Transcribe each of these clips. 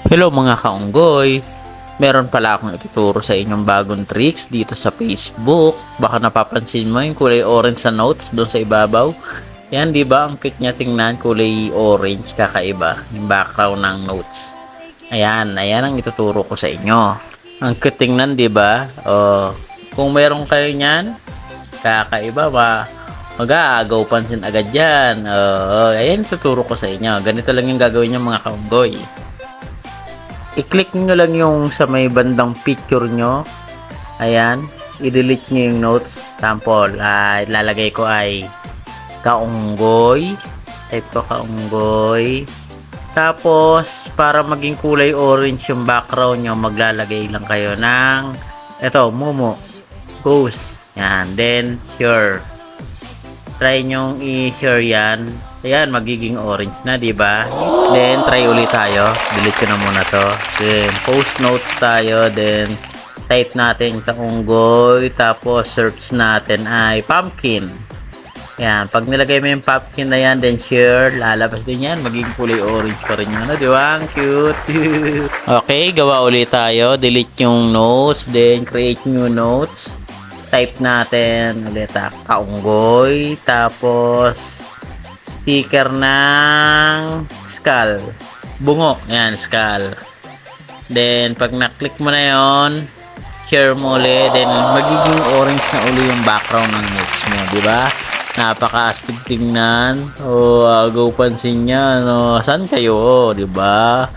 Hello mga kaunggoy! Meron pala akong ituturo sa inyong bagong tricks dito sa Facebook. Baka napapansin mo yung kulay orange sa notes doon sa ibabaw. Yan, di ba? Ang cute niya tingnan, kulay orange, kakaiba. Yung background ng notes. Ayan ang ituturo ko sa inyo. Ang cute tingnan, di ba? Oh, kung meron kayo niyan, kakaiba mag-aagaw pansin agad yan. Ayan, ituturo ko sa inyo. Ganito lang yung gagawin niyo mga kaunggoy. I-click nyo lang yung sa may bandang picture nyo. Ayan. I-delete nyo yung notes. Sample. Ilalagay ko ay kaunggoy. Type ko kaunggoy. Tapos, para maging kulay orange yung background nyo, maglalagay lang kayo ng eto, Momo. Ghost. Yan. Then, sure. Try nyong i-share yan. Ayan, magiging orange na, di ba? Then, try ulit tayo. Delete ko na muna to. Then, post notes tayo. Then, type natin kaunggoy. Tapos, search natin ay pumpkin. Ayan, pag nilagay mo yung pumpkin na yan, then share, lalabas din yan. Magiging kulay orange pa rin yun. Di ba? Ang cute. Okay, gawa ulit tayo. Delete yung notes. Then, create new notes. Type natin ulit kaunggoy. Tapos, sticker ng skull. Bungo. Yan, skull. Then, pag na-click mo na yon, share mo ulit. Then, magiging orange na uli yung background ng notes mo. Diba? Napaka-astig tingnan. Agaw pansin niya. Saan kayo? Diba?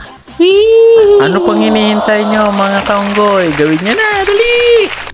Ano pang hinihintay nyo mga kaunggoy? Gawin nyo na. Dali!